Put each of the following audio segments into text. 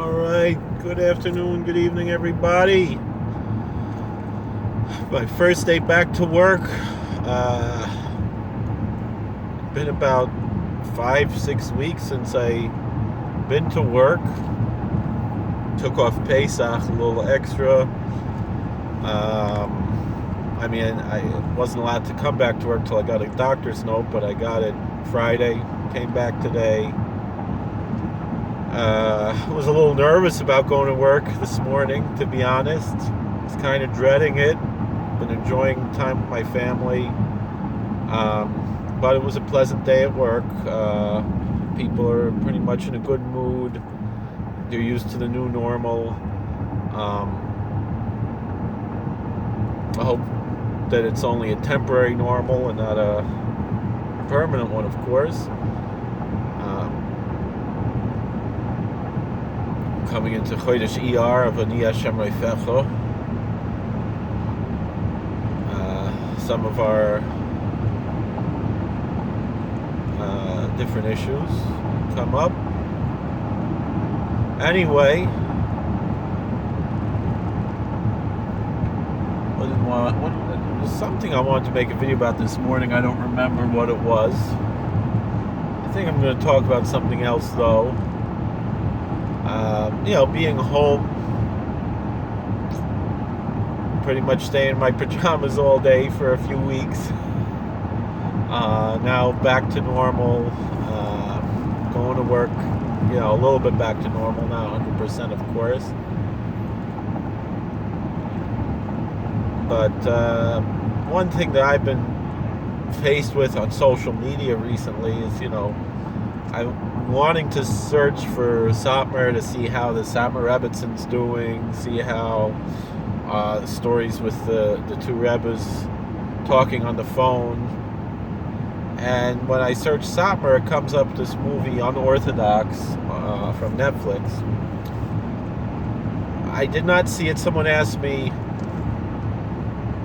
All right, good afternoon, good evening, everybody. My first day back to work. Been about 5, 6 weeks since I been to work. Took off Pesach, a little extra. I wasn't allowed to come back to work till I got a doctor's note, but I got it Friday. Came back today. I was a little nervous about going to work this morning, to be honest. Was kind of dreading it. Been enjoying time with my family. But it was a pleasant day at work. People are pretty much in a good mood. They're used to the new normal. I hope that it's only a temporary normal and not a permanent one, of course. Coming into Chodesh ER of Ani Hashem Reifecho. Some of our different issues come up. Anyway, what was something I wanted to make a video about this morning. I don't remember what it was. I think I'm going to talk about something else though. Being home, pretty much staying in my pajamas all day for a few weeks. Now back to normal, going to work, a little bit back to normal now, 100% of course. But one thing that I've been faced with on social media recently is, I'm wanting to search for Satmar to see how the Satmar Rebbetzon's doing, see how the stories with the two Rebbes talking on the phone. And when I search Satmar, it comes up this movie Unorthodox from Netflix. I did not see it. Someone asked me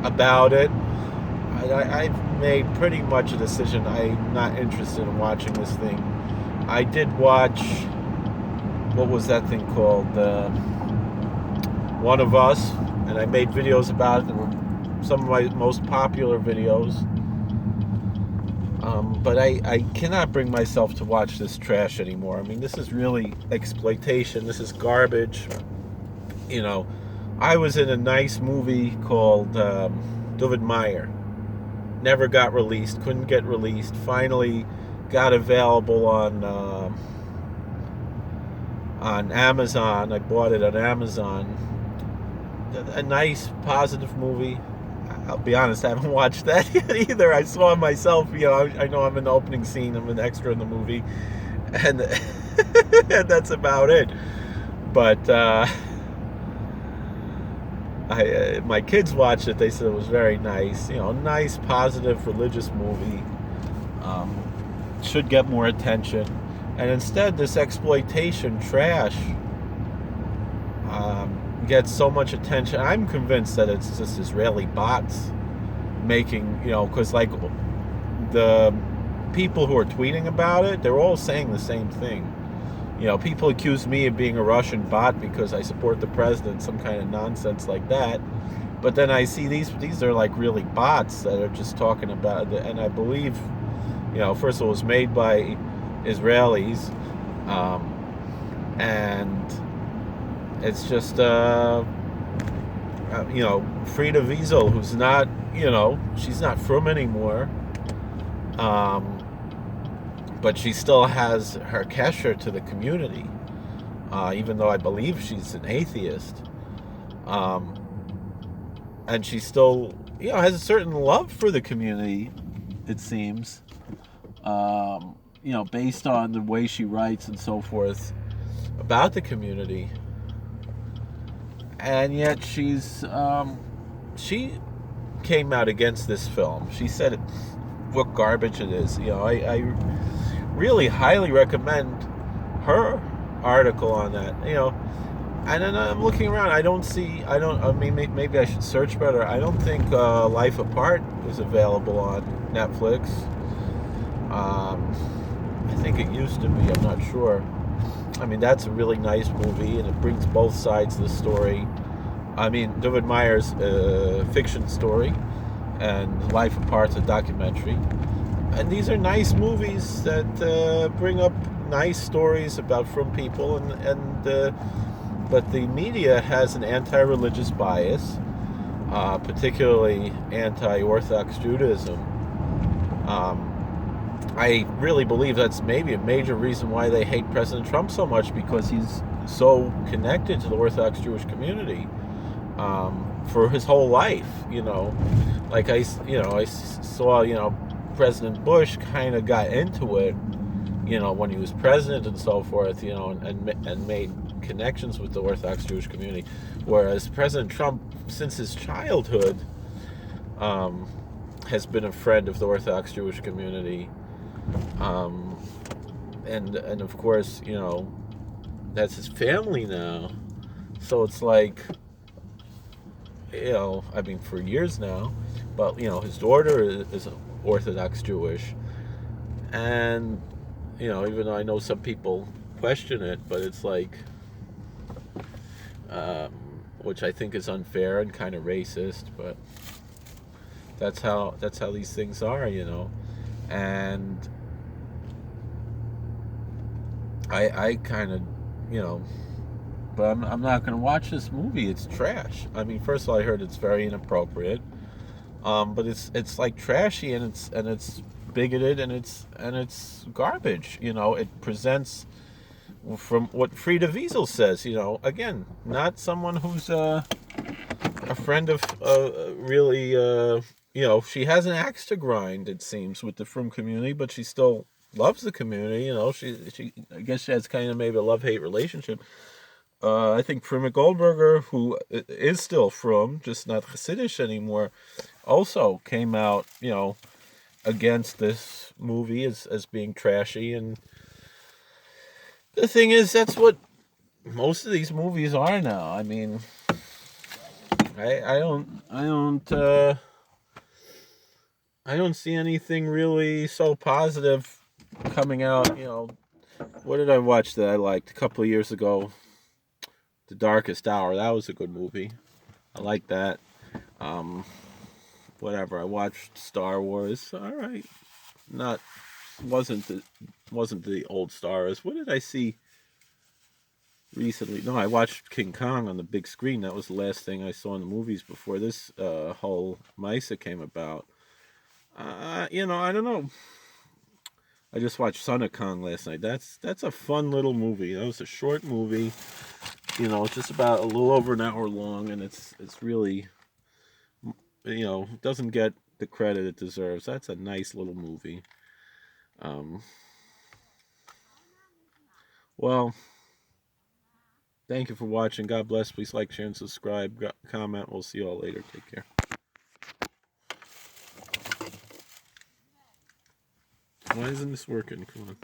about it. I've made pretty much a decision. I'm not interested in watching this thing. I did watch, what was that thing called? One of Us, and I made videos about it. They were some of my most popular videos. But I cannot bring myself to watch this trash anymore. I mean, this is really exploitation. This is garbage. I was in a nice movie called David Meyer. Never got released. Couldn't get released. Finally got available on Amazon. I bought it on Amazon. A nice, positive movie. I'll be honest, I haven't watched that yet either. I saw it myself. I know I'm in the opening scene. I'm an extra in the movie, and and that's about it. But my kids watched it. They said it was very nice. Nice, positive, religious movie. Should get more attention, and instead, this exploitation trash gets so much attention. I'm convinced that it's just Israeli bots making, because like the people who are tweeting about it, they're all saying the same thing. People accuse me of being a Russian bot because I support the president, some kind of nonsense like that. But then I see these are like really bots that are just talking about it. And I believe, first of all, it was made by Israelis, and it's just, Frida Wiesel, who's not, she's not from anymore. But she still has her kesher to the community, even though I believe she's an atheist. And she still, has a certain love for the community, it seems, based on the way she writes and so forth about the community. And yet she came out against this film. She said what garbage it is. I really highly recommend her article on that. And then I'm looking around. Maybe I should search better. I don't think Life Apart is available on Netflix. I think it used to be. I'm not sure. I mean, that's a really nice movie, and it brings both sides of the story. I mean, David Meyer's fiction story, and Life Apart's a documentary. And these are nice movies that bring up nice stories about from people, but the media has an anti-religious bias, particularly anti-Orthodox Judaism. I really believe that's maybe a major reason why they hate President Trump so much, because he's so connected to the Orthodox Jewish community for his whole life. Like I saw, President Bush kind of got into it, when he was president and so forth, and made connections with the Orthodox Jewish community, whereas President Trump, since his childhood, has been a friend of the Orthodox Jewish community, and of course, that's his family now. So it's like, I mean, for years now, but his daughter is Orthodox Jewish, and even though I know some people question it, but it's like, um, which I think is unfair and kind of racist, but that's how these things are, and I kind of, but I'm not going to watch this movie. It's trash. I mean, first of all, I heard it's very inappropriate, but it's like trashy, and it's bigoted, and it's garbage. It presents, from what Frida Wiesel says, again, not someone who's a friend of really, she has an axe to grind, it seems, with the Frum community, but she still loves the community. She I guess she has kind of maybe a love-hate relationship. I think Prima Goldberger, who is still Frum, just not Hasidish anymore, also came out, against this movie as being trashy. And the thing is, that's what most of these movies are now. I mean, I don't see anything really so positive coming out. What did I watch that I liked a couple of years ago? The Darkest Hour. That was a good movie. I like that. Um, Whatever. I watched Star Wars. All right. Not wasn't the old stars. What did I see recently? No, I watched King Kong on the big screen. That was the last thing I saw in the movies before this whole Misa came about. I don't know. I just watched Son of Kong last night. That's a fun little movie. That was a short movie. It's just about a little over an hour long, and it's really, doesn't get the credit it deserves. That's a nice little movie. Um, well, thank you for watching. God bless. Please like, share, and subscribe. Comment. We'll see you all later. Take care. Why isn't this working? Come on.